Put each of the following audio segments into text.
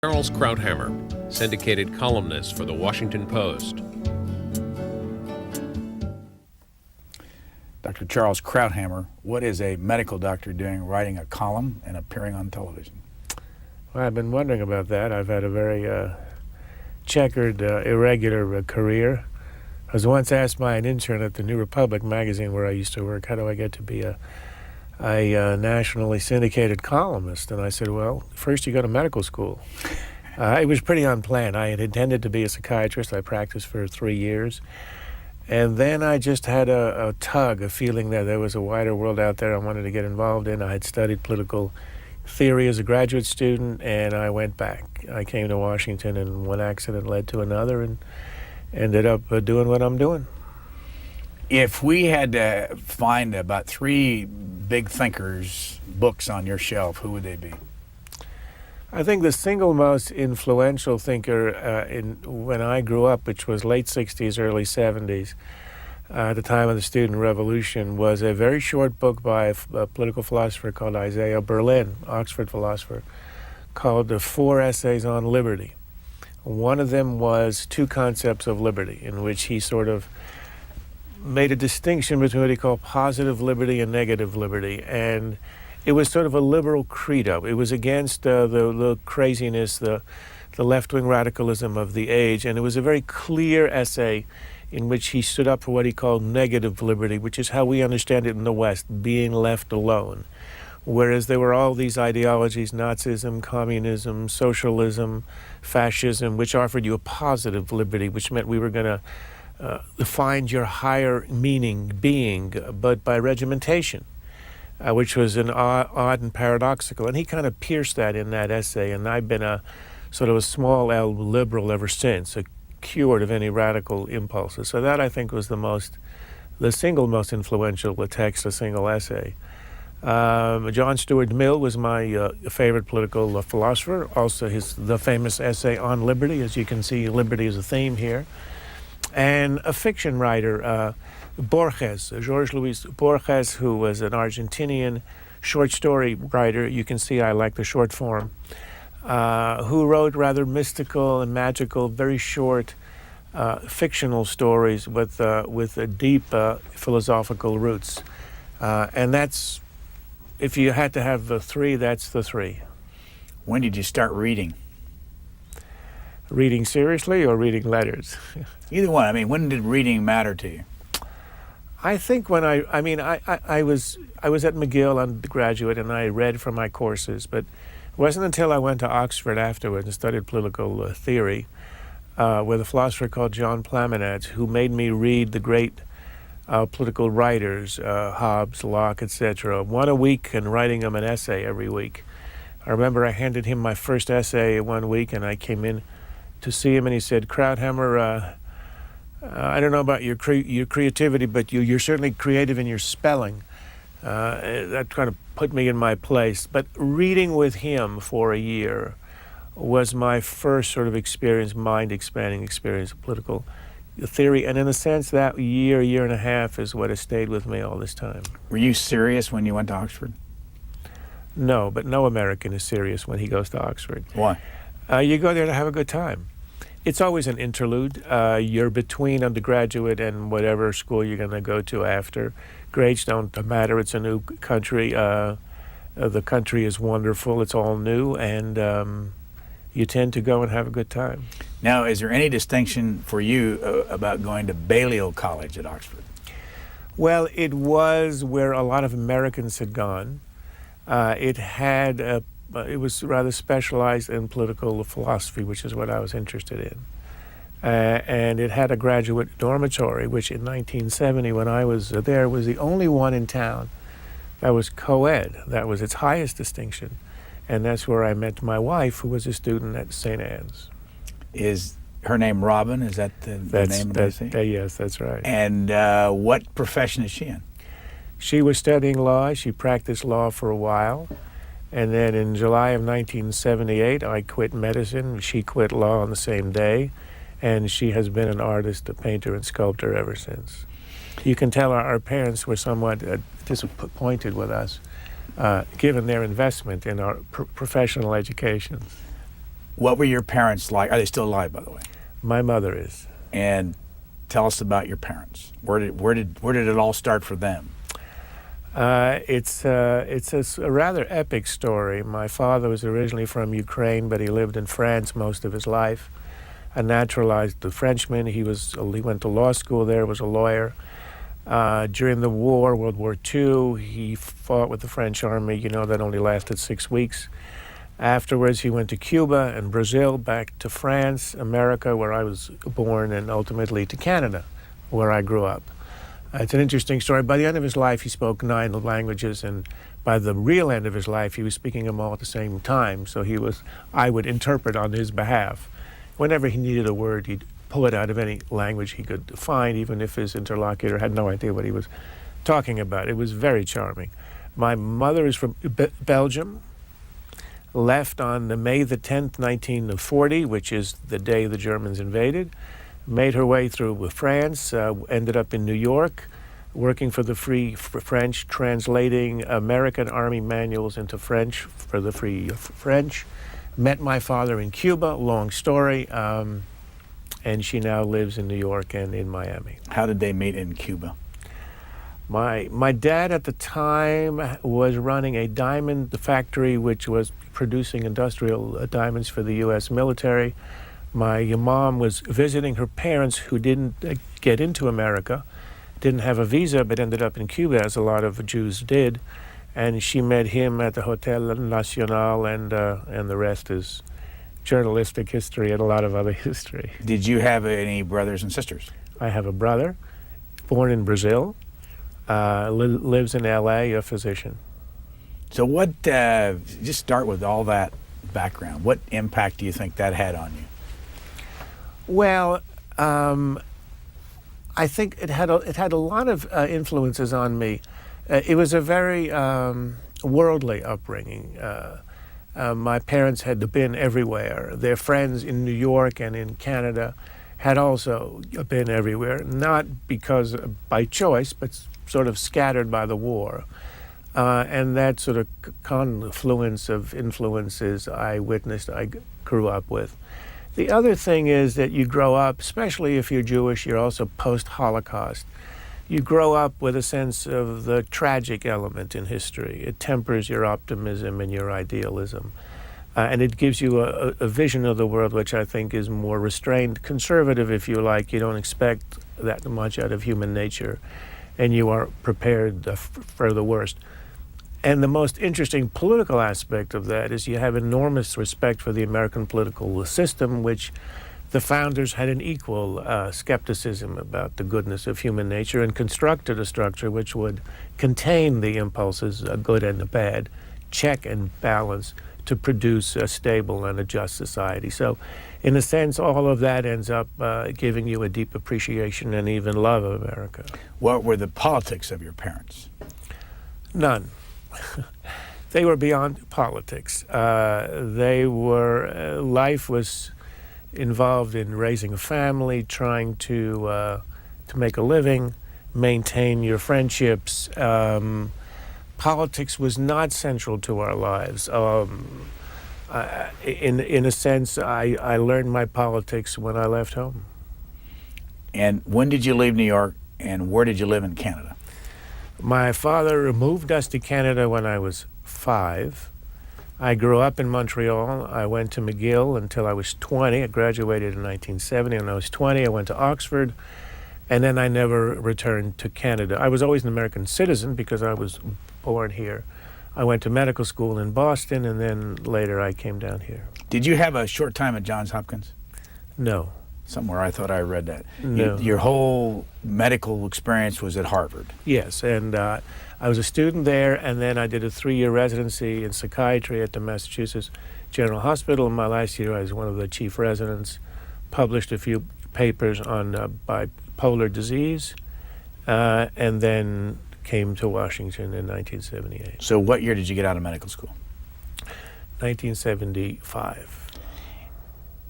Charles Krauthammer, syndicated columnist for the Washington Post. Dr. Charles Krauthammer, what is a medical doctor doing writing a column and appearing on television? Well, I've been wondering about that. I've had a very checkered, irregular career. I was once asked by an intern at the New Republic magazine where I used to work, how do I get to be a nationally syndicated columnist? And I said, well, first you go to medical school. It was pretty unplanned. I had intended to be a psychiatrist. I practiced for 3 years. And then I just had a feeling that there was a wider world out there I wanted to get involved in. I had studied political theory as a graduate student, and I went back. I came to Washington, and one accident led to another, and ended up doing what I'm doing. If we had to find about 3 big thinkers' books on your shelf, who would they be? I think the single most influential thinker when I grew up, which was late 60s, early 70s, at the time of the student revolution, was a very short book by a political philosopher called Isaiah Berlin, Oxford philosopher, called The 4 Essays on Liberty. One of them was 2 concepts of liberty, in which he sort of made a distinction between what he called positive liberty and negative liberty. And it was sort of a liberal credo. It was against the craziness, the left-wing radicalism of the age. And it was a very clear essay in which he stood up for what he called negative liberty, which is how we understand it in the West, being left alone. Whereas there were all these ideologies, Nazism, communism, socialism, fascism, which offered you a positive liberty, which meant we were going to find your higher meaning, being, but by regimentation, which was an odd and paradoxical. And he kind of pierced that in that essay, and I've been a sort of a small L liberal ever since, cured of any radical impulses. So that, I think, was the single most influential text, a single essay. John Stuart Mill was my favorite political philosopher. Also the famous essay on liberty. As you can see, liberty is a theme here. And a fiction writer, Borges, Jorge Luis Borges, who was an Argentinian short story writer. You can see I like the short form, who wrote rather mystical and magical, very short fictional stories with deep philosophical roots. And that's, if you had to have the 3, that's the 3. When did you start reading? Reading seriously or reading letters? Either one. I mean, when did reading matter to you? I think when I was at McGill undergraduate, and I read for my courses, but it wasn't until I went to Oxford afterwards and studied political theory with a philosopher called John Plamenat, who made me read the great political writers, Hobbes, Locke, etc., one a week, and writing them an essay every week. I remember I handed him my first essay one week, and I came in to see him, and he said, Krauthammer, I don't know about your creativity, but you're certainly creative in your spelling. That kind of put me in my place. But reading with him for a year was my first sort of experience, mind-expanding experience of political theory. And in a sense, that year and a half is what has stayed with me all this time. Were you serious when you went to Oxford? No, but no American is serious when he goes to Oxford. Why? You go there to have a good time. It's always an interlude. You're between undergraduate and whatever school you're going to go to after. Grades don't matter. It's a new country. The country is wonderful. It's all new, and you tend to go and have a good time. Now, is there any distinction for you about going to Balliol College at Oxford? Well, it was where a lot of Americans had gone. It was rather specialized in political philosophy, which is what I was interested in. And it had a graduate dormitory, which in 1970, when I was there, was the only one in town that was co-ed. That was its highest distinction. And that's where I met my wife, who was a student at St. Anne's. Is her name Robin? Is that the name of the Yes, that's right. And what profession is she in? She was studying law. She practiced law for a while. And then in July of 1978, I quit medicine. She quit law on the same day. And she has been an artist, a painter, and sculptor ever since. You can tell our parents were somewhat disappointed with us, given their investment in our professional education. What were your parents like? Are they still alive, by the way? My mother is. And tell us about your parents. Where did it all start for them? It's a rather epic story. My father was originally from Ukraine, but he lived in France most of his life. A naturalized Frenchman. He went to law school there, was a lawyer. During the war, World War II, he fought with the French army. You know, that only lasted 6 weeks. Afterwards, he went to Cuba and Brazil, back to France, America, where I was born, and ultimately to Canada, where I grew up. It's an interesting story. By the end of his life, he spoke 9 languages, and by the real end of his life, he was speaking them all at the same time. So I would interpret on his behalf. Whenever he needed a word, he'd pull it out of any language he could find, even if his interlocutor had no idea what he was talking about. It was very charming. My mother is from Belgium. Left on May the 10th, 1940, which is the day the Germans invaded, made her way through France, ended up in New York, working for the Free French, translating American Army manuals into French for the Free French. Met my father in Cuba, long story, and she now lives in New York and in Miami. How did they meet in Cuba? My dad at the time was running a diamond factory which was producing industrial diamonds for the U.S. military. My mom was visiting her parents who didn't get into America, didn't have a visa, but ended up in Cuba, as a lot of Jews did. And she met him at the Hotel Nacional, and the rest is journalistic history and a lot of other history. Did you have any brothers and sisters? I have a brother, born in Brazil. Lives in L.A., a physician. So just start with all that background. What impact do you think that had on you? Well, I think it had a lot of influences on me. It was a very worldly upbringing. My parents had been everywhere. Their friends in New York and in Canada had also been everywhere, not because by choice, but sort of scattered by the war. And that sort of confluence of influences I witnessed, I grew up with. The other thing is that you grow up, especially if you're Jewish, you're also post-Holocaust. You grow up with a sense of the tragic element in history. It tempers your optimism and your idealism. And it gives you a vision of the world which I think is more restrained, conservative if you like. You don't expect that much out of human nature, and you are prepared for the worst. And the most interesting political aspect of that is you have enormous respect for the American political system, which the founders had an equal skepticism about the goodness of human nature, and constructed a structure which would contain the impulses, good and the bad, check and balance, to produce a stable and a just society. So in a sense, all of that ends up giving you a deep appreciation and even love of America. What were the politics of your parents? None. They were beyond politics. Life was involved in raising a family, trying to make a living, maintain your friendships. Politics was not central to our lives. In a sense, I learned my politics when I left home. And when did you leave New York, and where did you live in Canada? My father moved us to Canada when I was 5. I grew up in Montreal. I went to McGill until I was 20. I graduated in 1970. When I was 20, I went to Oxford, and then I never returned to Canada. I was always an American citizen because I was born here. I went to medical school in Boston, and then later I came down here. Did you have a short time at Johns Hopkins? No. Somewhere I thought I read that. No. Your whole medical experience was at Harvard. Yes, and I was a student there, and then I did a 3-year residency in psychiatry at the Massachusetts General Hospital. In my last year, I was one of the chief residents, published a few papers on bipolar disease, and then came to Washington in 1978. So what year did you get out of medical school? 1975.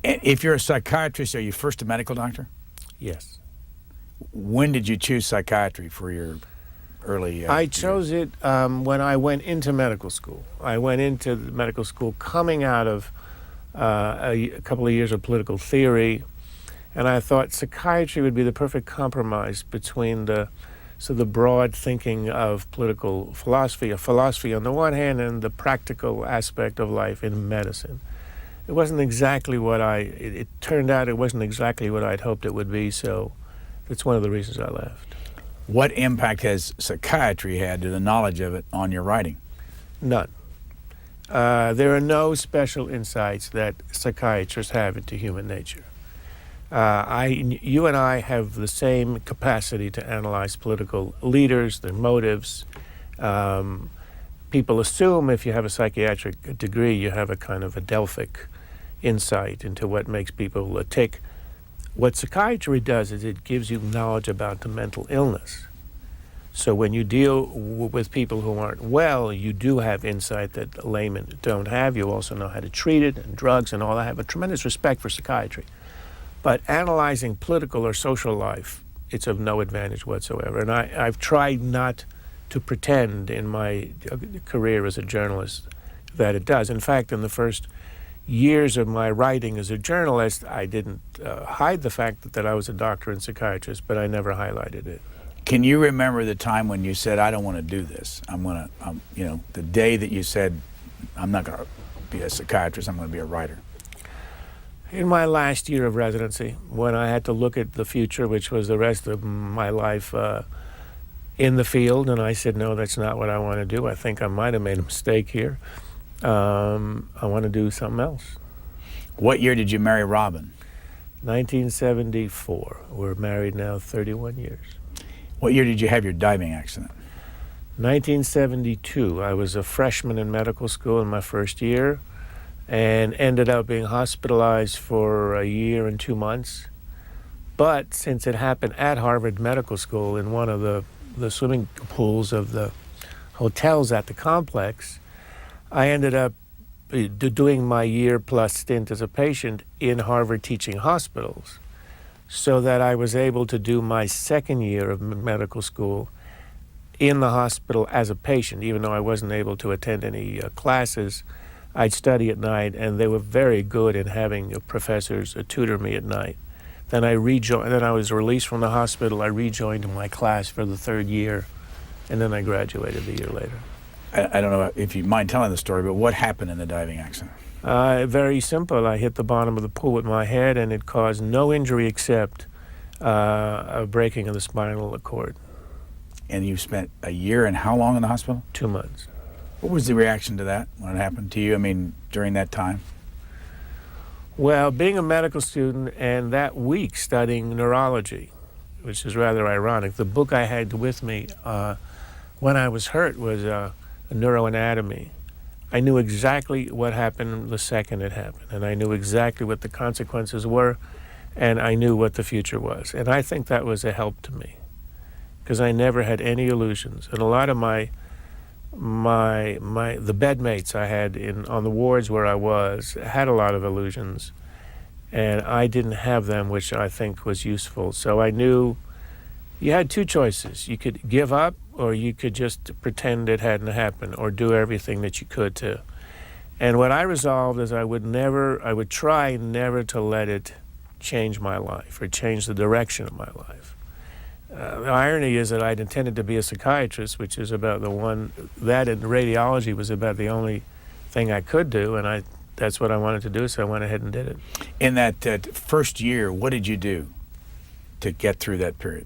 And if you're a psychiatrist, are you first a medical doctor? Yes. When did you choose psychiatry for your early I chose it when I went into medical school. I went into medical school coming out of a couple of years of political theory, and I thought psychiatry would be the perfect compromise between the broad thinking of political philosophy, a philosophy on the one hand, and the practical aspect of life in medicine. It wasn't exactly what it turned out it wasn't exactly what I'd hoped it would be, so that's one of the reasons I left. What impact has psychiatry had to the knowledge of it on your writing? None. There are no special insights that psychiatrists have into human nature. You and I have the same capacity to analyze political leaders, their motives. People assume if you have a psychiatric degree, you have a kind of a Delphic insight into what makes people tick. What psychiatry does is it gives you knowledge about the mental illness. So when you deal with people who aren't well, you do have insight that laymen don't have. You also know how to treat it, and drugs and all that. I have a tremendous respect for psychiatry. But analyzing political or social life, it's of no advantage whatsoever. And I've tried not to pretend in my career as a journalist that it does. In fact, in the first years of my writing as a journalist, I didn't hide the fact that I was a doctor and psychiatrist, but I never highlighted it. Can you remember the time when you said, I don't want to do this? The day that you said, I'm not going to be a psychiatrist, I'm going to be a writer. In my last year of residency, when I had to look at the future, which was the rest of my life in the field, and I said, no, that's not what I want to do. I think I might have made a mistake here. I want to do something else. What year did you marry Robin? 1974. We're married now 31 years. What year did you have your diving accident? 1972. I was a freshman in medical school in my first year and ended up being hospitalized for a year and 2 months. But since it happened at Harvard Medical School in one of the swimming pools of the hotels at the complex, I ended up doing my year-plus stint as a patient in Harvard teaching hospitals, so that I was able to do my second year of medical school in the hospital as a patient. Even though I wasn't able to attend any classes, I'd study at night, and they were very good in having professors tutor me at night. Then I was released from the hospital. I rejoined my class for the third year, and then I graduated a year later. I don't know if you mind telling the story, but what happened in the diving accident? Very simple. I hit the bottom of the pool with my head, and it caused no injury except a breaking of the spinal cord. And you spent a year and how long in the hospital? 2 months. What was the reaction to that when it happened to you, during that time? Well, being a medical student and that week studying neurology, which is rather ironic, the book I had with me when I was hurt was neuroanatomy. I knew exactly what happened the second it happened, and I knew exactly what the consequences were, and I knew what the future was. And I think that was a help to me, because I never had any illusions. And a lot of the bedmates I had on the wards where I was had a lot of illusions, and I didn't have them, which I think was useful. So I knew you had two choices. You could give up, or you could just pretend it hadn't happened, or do everything that you could to. And what I resolved is I would try never to let it change my life or change the direction of my life. The irony is that I'd intended to be a psychiatrist, which is about that and radiology was about the only thing I could do, and that's what I wanted to do, so I went ahead and did it. In that first year, what did you do to get through that period?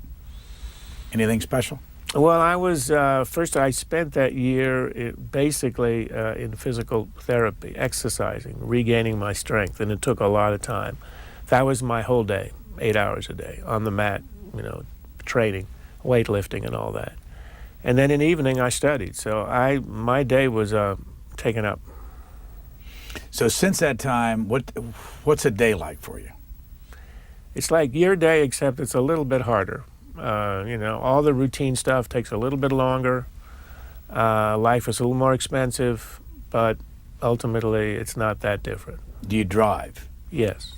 Anything special? Well, I spent that year basically in physical therapy, exercising, regaining my strength, and it took a lot of time. That was my whole day, 8 hours a day, on the mat, training, weightlifting and all that. And then in the evening I studied, so my day was taken up. So since that time, what's a day like for you? It's like your day, except it's a little bit harder. All the routine stuff takes a little bit longer. Life is a little more expensive, but ultimately it's not that different. Do you drive? Yes.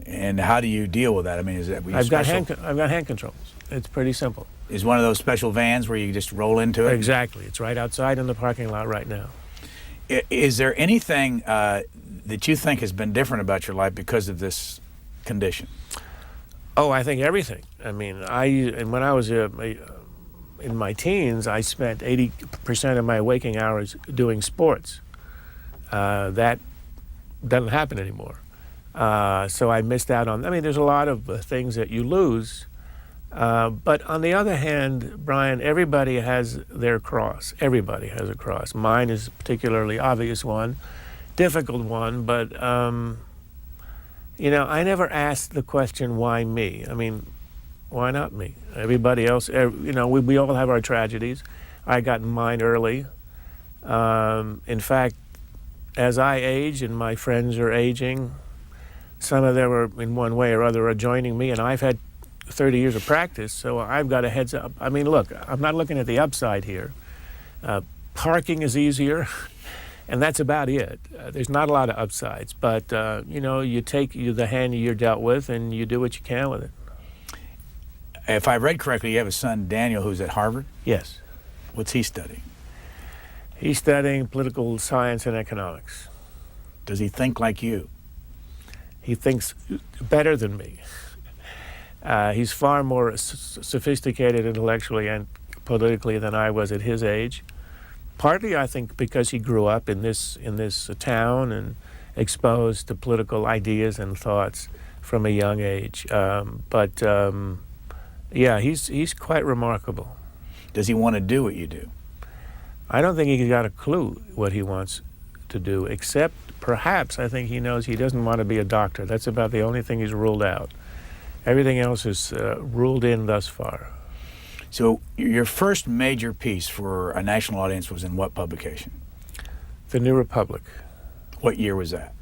And how do you deal with that? I've got hand controls. It's pretty simple. Is one of those special vans where you just roll into it? Exactly. It's right outside in the parking lot right now. Is there anything that you think has been different about your life because of this condition? Oh, I think everything. I mean, when I was in my teens, I spent 80% of my waking hours doing sports. That doesn't happen anymore. So I missed out on, I mean, there's a lot of things that you lose. But on the other hand, Brian, everybody has their cross. Everybody has a cross. Mine is a particularly obvious one, difficult one, but, you know, I never asked the question, why me? I mean, why not me? Everybody else, you know, we all have our tragedies. I got mine early. In fact, as I age and my friends are aging, some of them are in one way or other are joining me, and I've had 30 years of practice, so I've got a heads up. I mean, look, I'm not looking at the upside here. Parking is easier, and that's about it. There's not a lot of upsides, but you know, you take the hand you're dealt with, and you do what you can with it. If I read correctly, you have a son, Daniel, who's at Harvard? Yes. What's he studying? He's studying political science and economics. Does he think like you? He thinks better than me. He's far more sophisticated intellectually and politically than I was at his age. Partly, I think, because he grew up in this town and exposed to political ideas and thoughts from a young age. Yeah, he's quite remarkable. Does he want to do what you do? I don't think he's got a clue what he wants to do, except perhaps I think he knows he doesn't want to be a doctor. That's about the only thing he's ruled out. Everything else is ruled in thus far. So your first major piece for a national audience was in what publication? The New Republic. What year was that?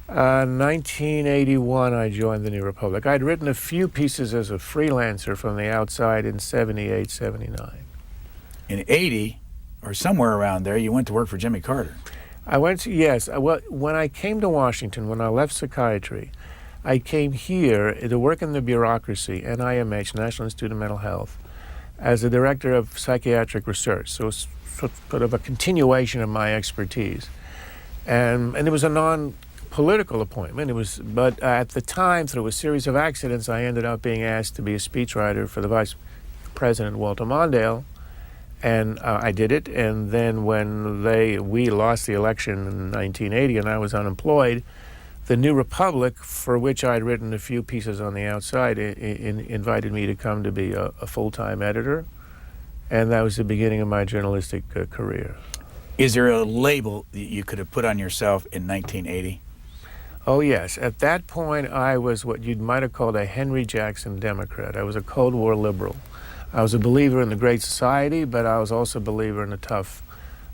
1981, I joined the New Republic. I'd written a few pieces as a freelancer from the outside in 78, 79. In 80, or somewhere around there, you went to work for Jimmy Carter. I went to, yes. When I came to Washington, when I left psychiatry, I came here to work in the bureaucracy, NIMH, National Institute of Mental Health, as the director of psychiatric research. So it's sort of a continuation of my expertise. And it was a non-political appointment. But at the time, through a series of accidents, I ended up being asked to be a speechwriter for the Vice President, Walter Mondale. And I did it. And then when we lost the election in 1980 and I was unemployed, the New Republic, for which I'd written a few pieces on the outside, invited me to come to be a full-time editor, and that was the beginning of my journalistic career. Is there a label that you could have put on yourself in 1980? Oh, yes. At that point, I was what you might have called a Henry Jackson Democrat. I was a Cold War liberal. I was a believer in the Great Society, but I was also a believer in a tough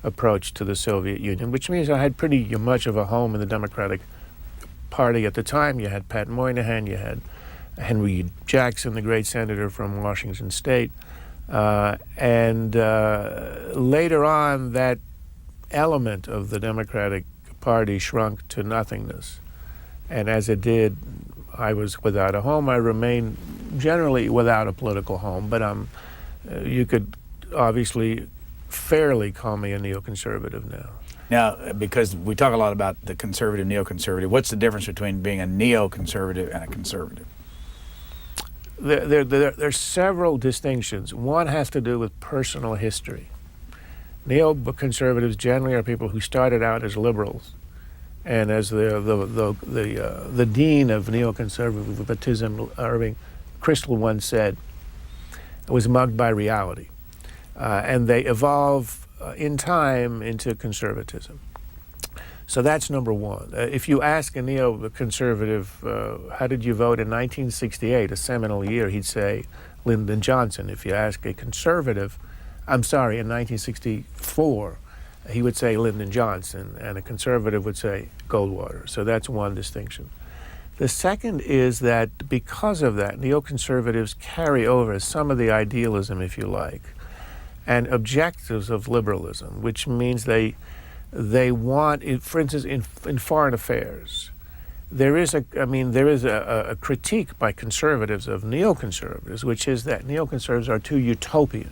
approach to the Soviet Union, which means I had pretty much of a home in the Democratic Party at the time. You had Pat Moynihan, you had Henry Jackson, the great senator from Washington State, and later on that element of the Democratic Party shrunk to nothingness, and as it did, I was without a home. I remained generally without a political home, but you could obviously fairly call me a neoconservative now. Now, because we talk a lot about the conservative, neoconservative, what's the difference between being a neoconservative and a conservative? There's several distinctions. One has to do with personal history. Neoconservatives generally are people who started out as liberals, and as the dean of neoconservatism, Irving Kristol, once said, was mugged by reality, and they evolve in time into conservatism. So that's number one. If you ask a neoconservative, how did you vote in 1968, a seminal year, he'd say Lyndon Johnson. If you ask a conservative, in 1964, he would say Lyndon Johnson, and a conservative would say Goldwater. So that's one distinction. The second is that because of that, neoconservatives carry over some of the idealism, if you like, and objectives of liberalism, which means they want, for instance, in foreign affairs, there is a critique by conservatives of neoconservatives, which is that neoconservatives are too utopian,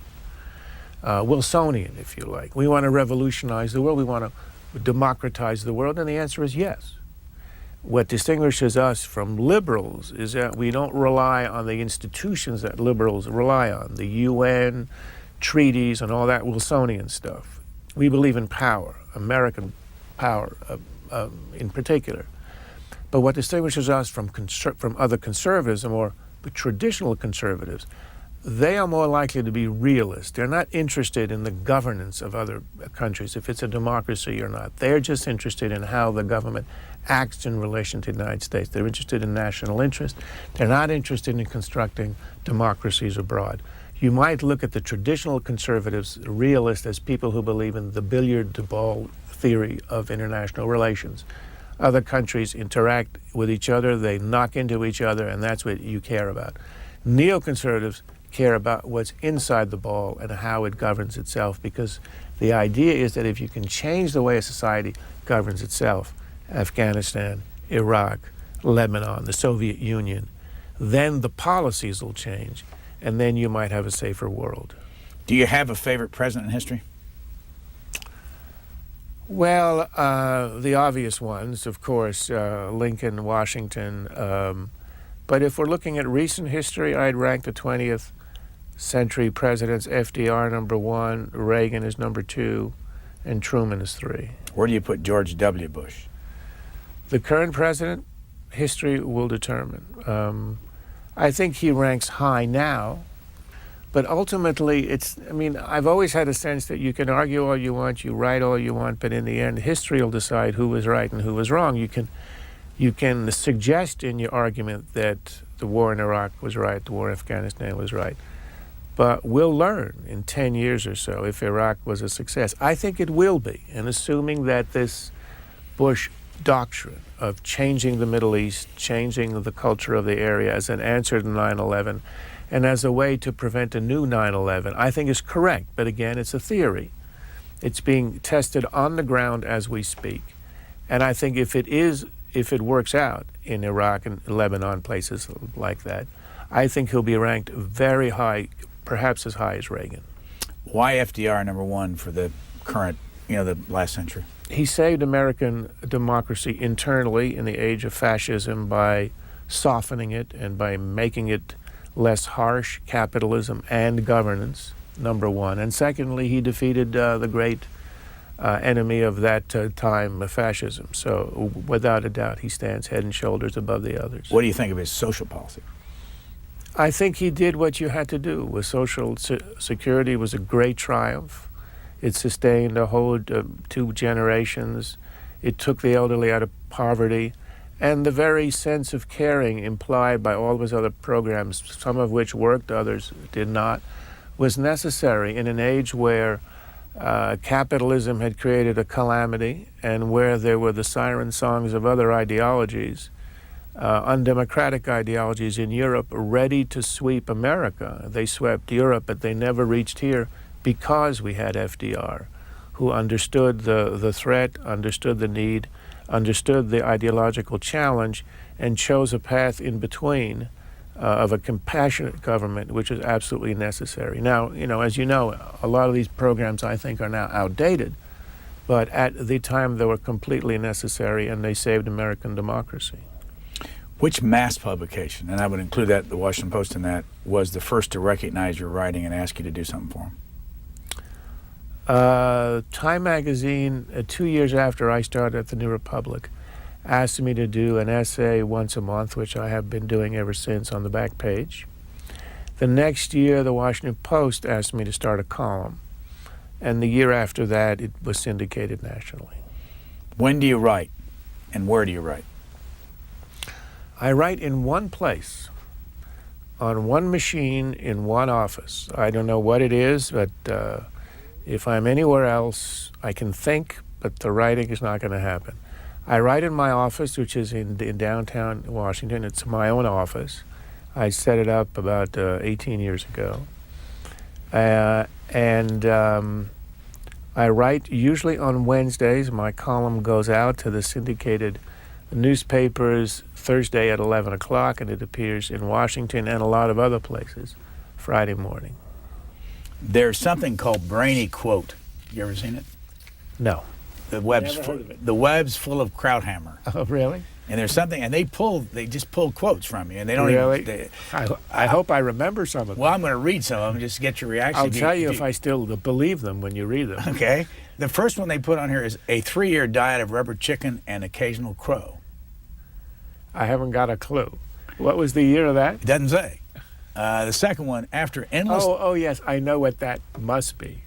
Wilsonian, if you like. We want to revolutionize the world. We want to democratize the world? And the answer is yes. What distinguishes us from liberals is that we don't rely on the institutions that liberals rely on, the UN, treaties, and all that Wilsonian stuff. We believe in power, American power in particular. But what distinguishes us from other conservatives, or more traditional conservatives, they are more likely to be realists. They're not interested in the governance of other countries, if it's a democracy or not. They're just interested in how the government acts in relation to the United States. They're interested in national interest. They're not interested in constructing democracies abroad. You might look at the traditional conservatives, realists, as people who believe in the billiard ball theory of international relations. Other countries interact with each other, they knock into each other, and that's what you care about. Neoconservatives care about what's inside the ball and how it governs itself, because the idea is that if you can change the way a society governs itself, Afghanistan, Iraq, Lebanon, the Soviet Union, then the policies will change, and then you might have a safer world. Do you have a favorite president in history? Well, the obvious ones, of course, Lincoln, Washington. But if we're looking at recent history, I'd rank the 20th century presidents, FDR number 1, Reagan is number 2, and Truman is 3. Where do you put George W. Bush? The current president, history will determine. I think he ranks high now, but ultimately I've always had a sense that you can argue all you want, you write all you want, but in the end, history will decide who was right and who was wrong. You can suggest in your argument that the war in Iraq was right, the war in Afghanistan was right. But we'll learn in 10 years or so if Iraq was a success. I think it will be, and assuming that this Bush doctrine of changing the Middle East, changing the culture of the area as an answer to 9/11, and as a way to prevent a new 9/11, I think is correct. But again, it's a theory. It's being tested on the ground as we speak. And I think if it works out in Iraq and Lebanon, places like that, I think he'll be ranked very high, perhaps as high as Reagan. Why FDR number 1 for the current, the last century? He saved American democracy internally in the age of fascism by softening it and by making it less harsh, capitalism and governance, number 1. And secondly, he defeated the great enemy of that time, fascism. So without a doubt, he stands head and shoulders above the others. What do you think of his social policy? I think he did what you had to do. With Social Security was a great triumph. It sustained a whole 2 generations. It took the elderly out of poverty. And the very sense of caring implied by all of his other programs, some of which worked, others did not, was necessary in an age where capitalism had created a calamity and where there were the siren songs of other ideologies, undemocratic ideologies in Europe ready to sweep America. They swept Europe, but they never reached here because we had FDR, who understood the threat, understood the need, understood the ideological challenge, and chose a path in between of a compassionate government, which is absolutely necessary. Now, as you know, a lot of these programs, I think, are now outdated, but at the time they were completely necessary, and they saved American democracy. Which mass publication, and I would include that, the Washington Post in that, was the first to recognize your writing and ask you to do something for them? Time magazine, 2 years after I started at the New Republic, asked me to do an essay once a month, which I have been doing ever since, on the back page. The next year, the Washington Post asked me to start a column, and the year after that, it was syndicated nationally. When do you write, and where do you write? I write in one place, on one machine, in one office. I don't know what it is, but if I'm anywhere else, I can think, but the writing is not going to happen. I write in my office, which is in downtown Washington. It's my own office. I set it up about 18 years ago. And I write usually on Wednesdays. My column goes out to the syndicated newspapers Thursday at 11 o'clock, and it appears in Washington and a lot of other places Friday morning. There's something called Brainy Quote. You ever seen it? No. The web's Never heard of it. the web's full of Krauthammer. Oh, really? And there's something, and they just pull quotes from you, and they don't Really? even. I hope I remember some of them. Well, I'm going to read some of them just to get your reaction. I'll tell you if I still believe them when you read them. Okay. The first one they put on here is a 3-year diet of rubber chicken and occasional crow. I haven't got a clue. What was the year of that? It doesn't say. The second one, after endless. Oh, yes, I know what that must be.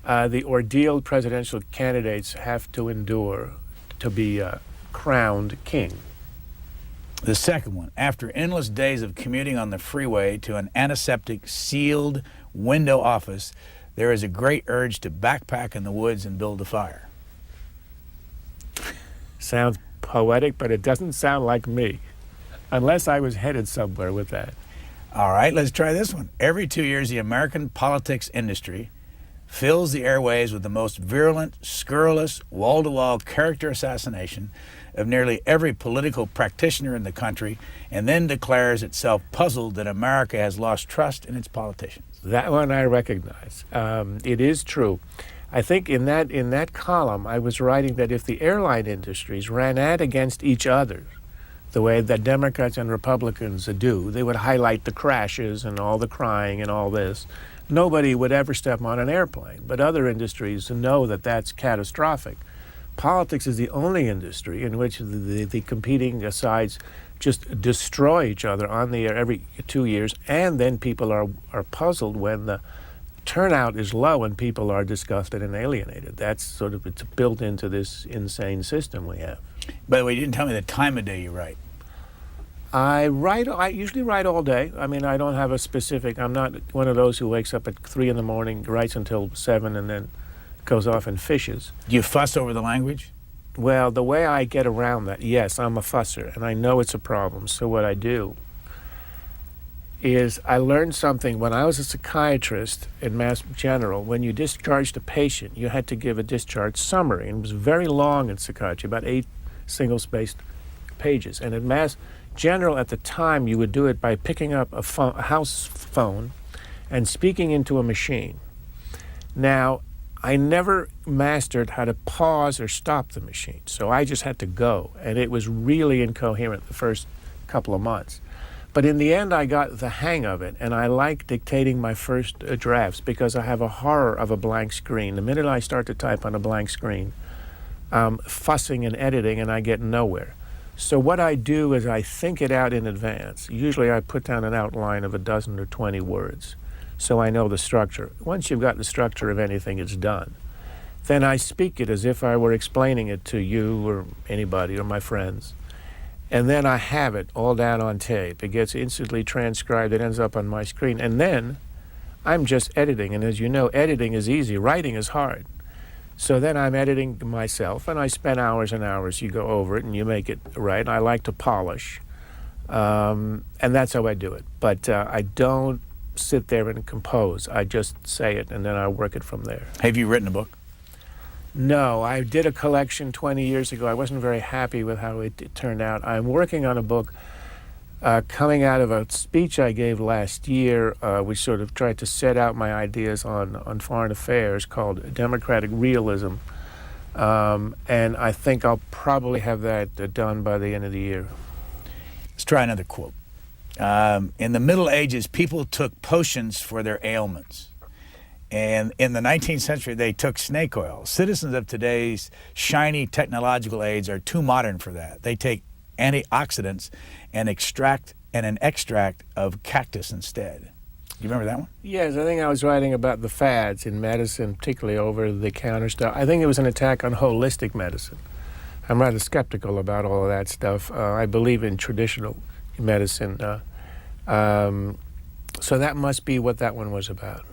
The ordeal presidential candidates have to endure to be crowned king. The second one, after endless days of commuting on the freeway to an antiseptic, sealed window office, there is a great urge to backpack in the woods and build a fire. Sounds poetic, but it doesn't sound like me, unless I was headed somewhere with that. All right, let's try this one. Every 2 years, the American politics industry fills the airwaves with the most virulent, scurrilous, wall-to-wall character assassination of nearly every political practitioner in the country, and then declares itself puzzled that America has lost trust in its politicians. That one I recognize. It is true. I think in that column, I was writing that if the airline industries ran ad against each other, the way that Democrats and Republicans do, they would highlight the crashes and all the crying and all this. Nobody would ever step on an airplane, but other industries know that that's catastrophic. Politics is the only industry in which the competing sides just destroy each other on the air every 2 years, and then people are puzzled when the turnout is low and people are disgusted and alienated. That's sort of, it's built into this insane system we have. By the way, you didn't tell me the time of day you write. I usually write all day. I mean, I don't have a specific, I'm not one of those who wakes up at 3 in the morning, writes until 7, and then goes off and fishes. Do you fuss over the language? Well, the way I get around that, yes, I'm a fusser, and I know it's a problem. So what I do is I learned something when I was a psychiatrist in Mass General. When you discharged a patient, you had to give a discharge summary, and it was very long in psychiatry, about 8 single-spaced pages. And in Mass General at the time, you would do it by picking up a house phone and speaking into a machine. Now, I never mastered how to pause or stop the machine, so I just had to go, and it was really incoherent the first couple of months. But in the end, I got the hang of it, and I like dictating my first drafts because I have a horror of a blank screen. The minute I start to type on a blank screen, I'm fussing and editing, and I get nowhere. So what I do is I think it out in advance. Usually I put down an outline of a dozen or 20 words, so I know the structure. Once you've got the structure of anything, it's done. Then I speak it as if I were explaining it to you or anybody or my friends. And then I have it all down on tape. It gets instantly transcribed. It ends up on my screen. And then I'm just editing. And as you know, editing is easy. Writing is hard. So then I'm editing myself, and I spend hours and hours. You go over it, and you make it right. And I like to polish. And that's how I do it. But I don't sit there and compose. I just say it, and then I work it from there. Have you written a book? No, I did a collection 20 years ago. I wasn't very happy with how it turned out. I'm working on a book coming out of a speech I gave last year. We sort of tried to set out my ideas on foreign affairs called Democratic Realism. And I think I'll probably have that done by the end of the year. Let's try another quote. In the Middle Ages, people took potions for their ailments. And in the 19th century, they took snake oil. Citizens of today's shiny technological age are too modern for that. They take antioxidants and an extract of cactus instead. You remember that one? Yes, I think I was writing about the fads in medicine, particularly over-the-counter stuff. I think it was an attack on holistic medicine. I'm rather skeptical about all of that stuff. I believe in traditional medicine. So that must be what that one was about.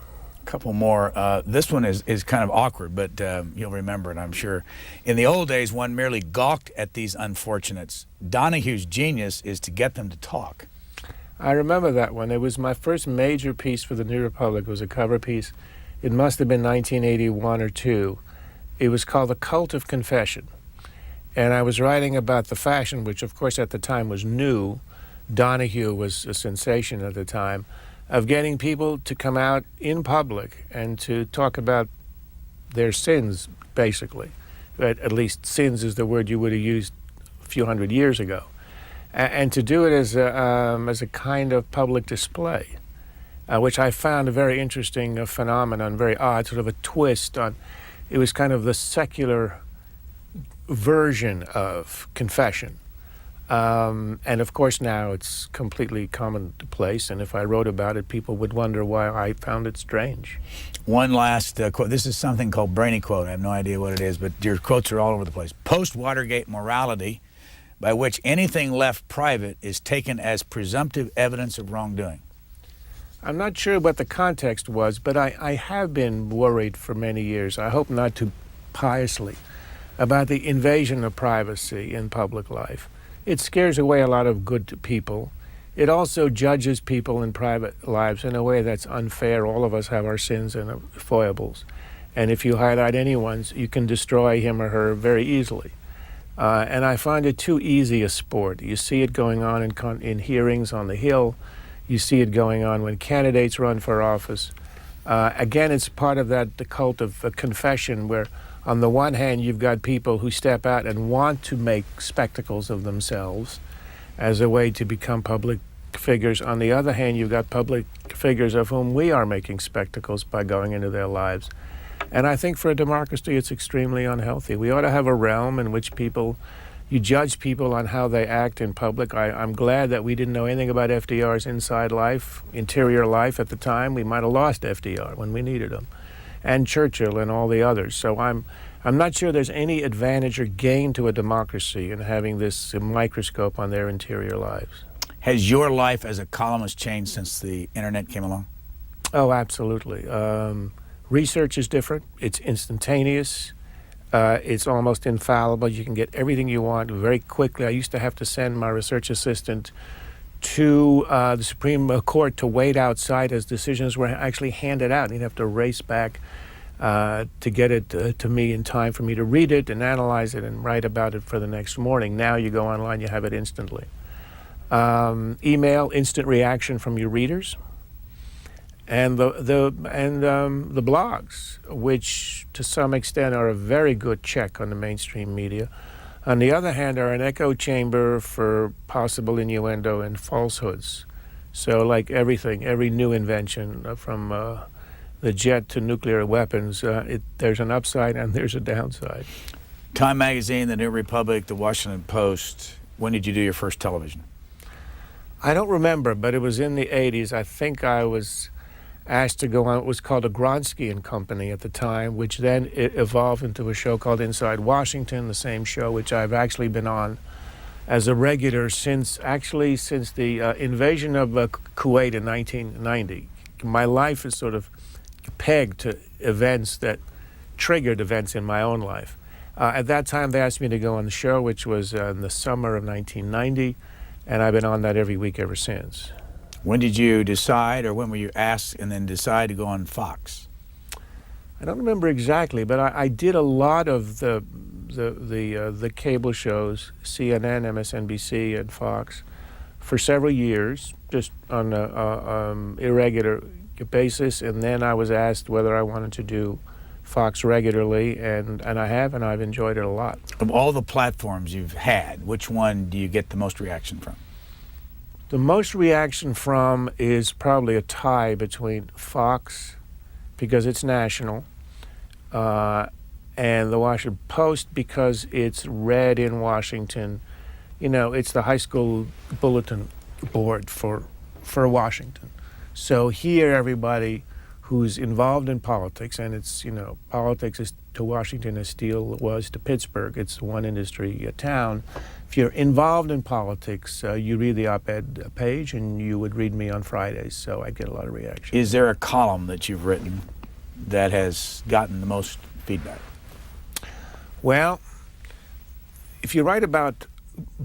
A couple more. This one is kind of awkward, but you'll remember it, I'm sure. In the old days, one merely gawked at these unfortunates. Donahue's genius is to get them to talk. I remember that one. It was my first major piece for the New Republic. It was a cover piece. It must have been 1981 or 2. It was called The Cult of Confession. And I was writing about the fashion, which of course at the time was new. Donahue was a sensation at the time, of getting people to come out in public and to talk about their sins, basically. At least sins is the word you would have used a few hundred years ago. And to do it as a kind of public display, which I found a very interesting phenomenon, very odd, sort of a twist on. It was kind of the secular version of confession. And of course now it's completely commonplace, and if I wrote about it, people would wonder why I found it strange. One last quote. This is something called Brainy quote. I have no idea what it is, but your quotes are all over the place. Post-Watergate morality, by which anything left private is taken as presumptive evidence of wrongdoing. I'm not sure what the context was, but I have been worried for many years, I hope not too piously, about the invasion of privacy in public life. It scares away a lot of good people. It also judges people in private lives in a way that's unfair. All of us have our sins and foibles. And if you highlight anyone's, you can destroy him or her very easily. And I find it too easy a sport. You see it going on in hearings on the Hill. You see it going on when candidates run for office. Again, it's part of the cult of confession, where on the one hand, you've got people who step out and want to make spectacles of themselves as a way to become public figures. On the other hand, you've got public figures of whom we are making spectacles by going into their lives. And I think for a democracy, it's extremely unhealthy. We ought to have a realm in which you judge people on how they act in public. I'm glad that we didn't know anything about FDR's inside life, interior life at the time. We might have lost FDR when we needed him, and Churchill and all the others. So I'm not sure there's any advantage or gain to a democracy in having this microscope on their interior lives. Has your life as a columnist changed since the internet came along? Oh, absolutely. Research is different. It's instantaneous. It's almost infallible. You can get everything you want very quickly. I used to have to send my research assistant to the Supreme Court to wait outside as decisions were actually handed out. He'd have to race back to get it to me in time for me to read it and analyze it and write about it for the next morning. Now you go online, you have it instantly. Email, instant reaction from your readers. And the blogs, which to some extent are a very good check on the mainstream media, on the other hand, are an echo chamber for possible innuendo and falsehoods. So like everything, every new invention from the jet to nuclear weapons, there's an upside and there's a downside. Time Magazine, The New Republic, The Washington Post. When did you do your first television? I don't remember, but it was in the 80s. I think I was asked to go on what was called a Gronsky and Company at the time, which then it evolved into a show called Inside Washington, the same show which I've actually been on as a regular since the invasion of Kuwait in 1990. My life is sort of pegged to events that triggered events in my own life. At that time, they asked me to go on the show, which was in the summer of 1990, and I've been on that every week ever since. When did you decide, or when were you asked and then decide to go on Fox? I don't remember exactly, but I did a lot of the cable shows, CNN, MSNBC, and Fox, for several years, just on an irregular basis. And then I was asked whether I wanted to do Fox regularly, and I have, and I've enjoyed it a lot. Of all the platforms you've had, which one do you get the most reaction from? The most reaction from is probably a tie between Fox, because it's national, and the Washington Post, because it's read in Washington. You know, it's the high school bulletin board for Washington. So here everybody who's involved in politics, and it's, politics is to Washington as steel was to Pittsburgh. It's one industry town. If you're involved in politics, you read the op-ed page, and you would read me on Fridays, so I'd get a lot of reaction. Is there a column that you've written that has gotten the most feedback? Well, if you write about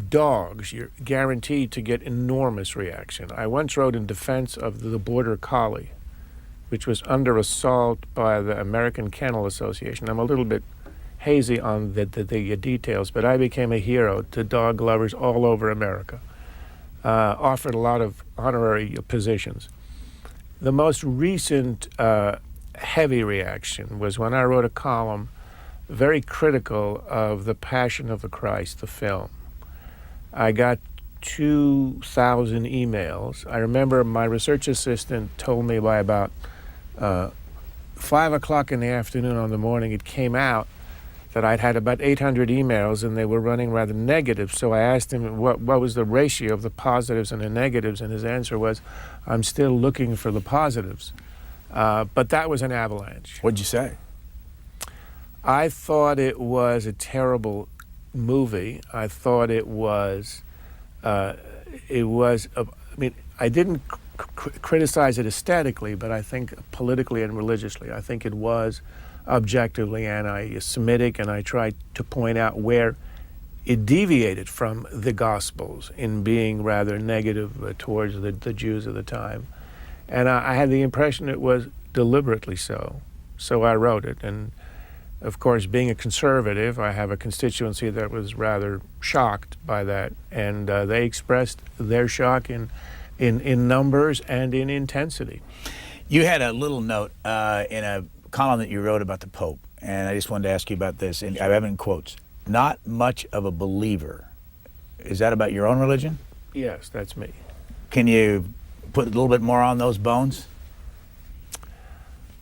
dogs, you're guaranteed to get enormous reaction. I once wrote in defense of the Border Collie, which was under assault by the American Kennel Association. I'm a little bit hazy on the details, but I became a hero to dog lovers all over America. Offered a lot of honorary positions. The most recent heavy reaction was when I wrote a column very critical of The Passion of the Christ, the film. I got 2,000 emails. I remember my research assistant told me by about 5 o'clock in the afternoon on the morning it came out that I'd had about 800 emails and they were running rather negative. So I asked him what was the ratio of the positives and the negatives, and his answer was, I'm still looking for the positives. But that was an avalanche. What'd you say? I thought it was a terrible movie. I thought I mean, I didn't criticize it aesthetically, but I think politically and religiously, I think it was objectively anti-Semitic, and I tried to point out where it deviated from the Gospels in being rather negative towards the Jews of the time. And I had the impression it was deliberately so. So I wrote it. And of course, being a conservative, I have a constituency that was rather shocked by that. And they expressed their shock in numbers and in intensity. You had a little note in a column that you wrote about the Pope, and I just wanted to ask you about this, and I have it in quotes. Not much of a believer. Is that about your own religion? Yes, that's me. Can you put a little bit more on those bones?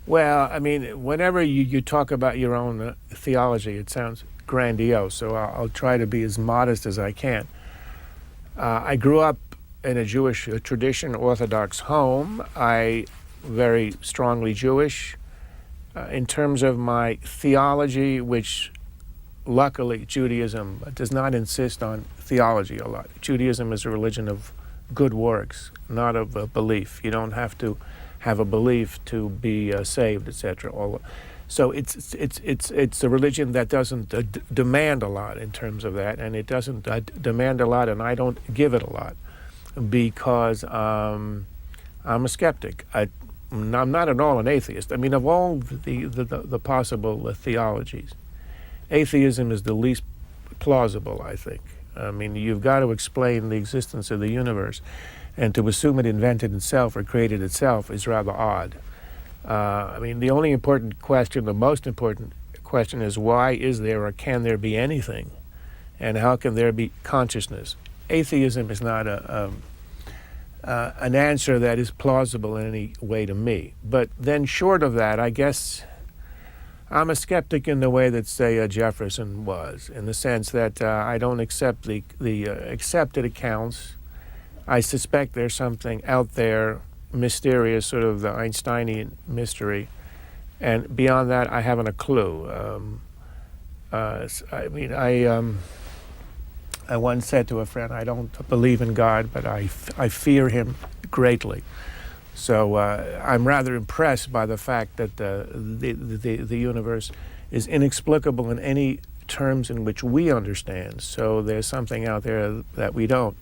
Well, I mean, whenever you talk about your own theology, it sounds grandiose, so I'll try to be as modest as I can. I grew up in a Jewish tradition, Orthodox home. I very strongly Jewish. In terms of my theology, which luckily Judaism does not insist on theology a lot. Judaism is a religion of good works, not of belief. You don't have to have a belief to be saved, etc. So it's a religion that doesn't demand a lot in terms of that, and it doesn't demand a lot, and I don't give it a lot because I'm a skeptic. I'm not at all an atheist. I mean, of all the possible theologies, atheism is the least plausible, I think. I mean, you've got to explain the existence of the universe, and to assume it invented itself or created itself is rather odd. I mean, the only important question, the most important question is why is there or can there be anything? And how can there be consciousness? Atheism is not an answer that is plausible in any way to me. But then short of that, I guess I'm a skeptic in the way that, say, Jefferson was, in the sense that I don't accept the accepted accounts. I suspect there's something out there mysterious, sort of the Einsteinian mystery. And beyond that, I haven't a clue. I once said to a friend, I don't believe in God, but I fear him greatly. So I'm rather impressed by the fact that the universe is inexplicable in any terms in which we understand. So there's something out there that we don't.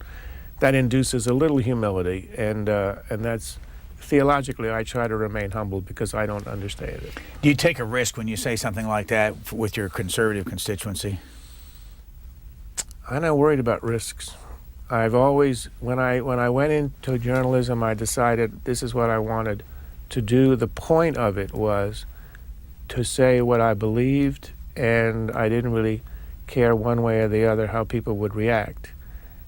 That induces a little humility, and that's theologically I try to remain humble because I don't understand it. Do you take a risk when you say something like that with your conservative constituency? I'm not worried about risks. I've always, when I went into journalism, I decided this is what I wanted to do. The point of it was to say what I believed, and I didn't really care one way or the other how people would react.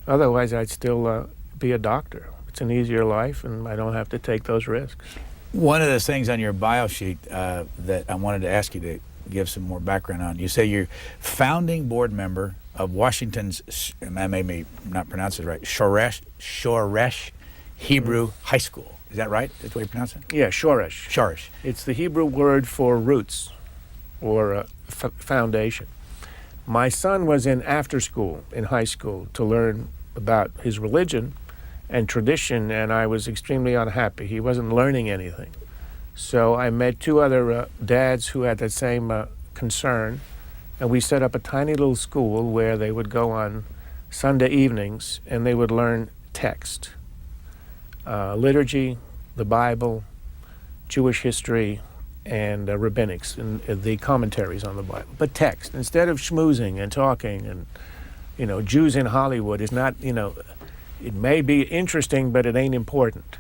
Otherwise, I'd still be a doctor. It's an easier life, and I don't have to take those risks. One of the things on your bio sheet that I wanted to ask you to give some more background on, you say you're founding board member of Washington's, and I may not pronounce it right, Shoresh Hebrew High School. Is that right? That's the way you pronounce it? Yeah, Shoresh. Shoresh. It's the Hebrew word for roots or foundation. My son was in after school, in high school, to learn about his religion and tradition, and I was extremely unhappy. He wasn't learning anything. So I met two other dads who had that same concern, and we set up a tiny little school where they would go on Sunday evenings and they would learn text, liturgy, the Bible, Jewish history, and rabbinics, and the commentaries on the Bible. But text, instead of schmoozing and talking, and Jews in Hollywood is not, it may be interesting, but it ain't important.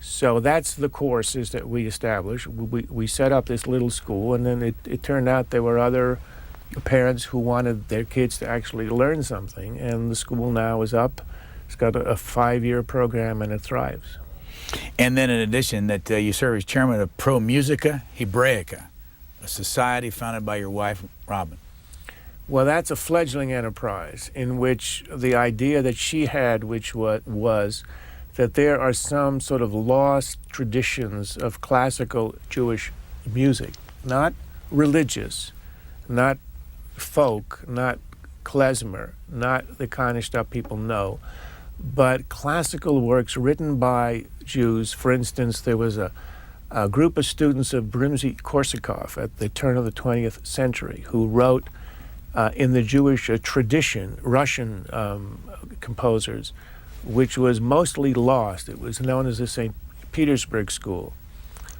So that's the courses that we established. We set up this little school, and then it turned out there were other parents who wanted their kids to actually learn something, and the school now is up. It's got a 5-year program, and it thrives. And then in addition, that you serve as chairman of Pro Musica Hebraica, a society founded by your wife, Robin. Well, that's a fledgling enterprise in which the idea that she had, which was that there are some sort of lost traditions of classical Jewish music, not religious, not folk, not klezmer, not the kind of stuff people know, but classical works written by Jews. For instance, there was a group of students of Rimsky-Korsakov at the turn of the 20th century who wrote in the Jewish tradition, Russian composers, which was mostly lost. It was known as the St. Petersburg School.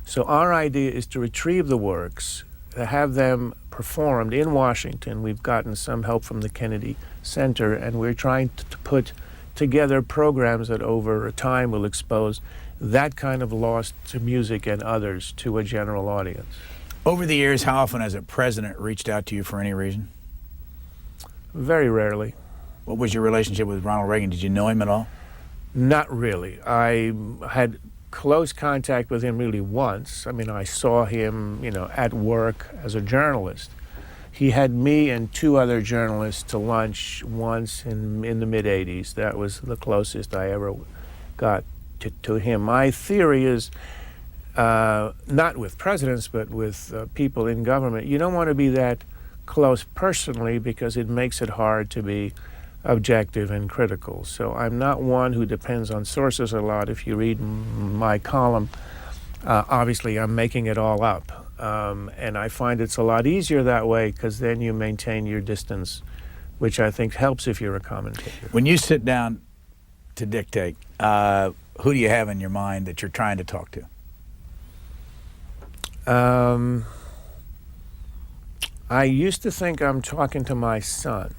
So our idea is to retrieve the works, to have them performed in Washington. We've gotten some help from the Kennedy Center, and we're trying to put together programs that over time will expose that kind of lost music and others to a general audience. Over the years, how often has a president reached out to you for any reason? Very rarely. What was your relationship with Ronald Reagan? Did you know him at all? Not really. I had close contact with him really once. I mean, I saw him, at work as a journalist. He had me and 2 other journalists to lunch once in the mid-'80s. That was the closest I ever got to him. My theory is, not with presidents, but with people in government, you don't want to be that close personally because it makes it hard to be objective and critical. So I'm not one who depends on sources a lot. If you read my column, obviously I'm making it all up. And I find it's a lot easier that way because then you maintain your distance, which I think helps if you're a commentator. When you sit down to dictate, who do you have in your mind that you're trying to talk to? I used to think I'm talking to my son,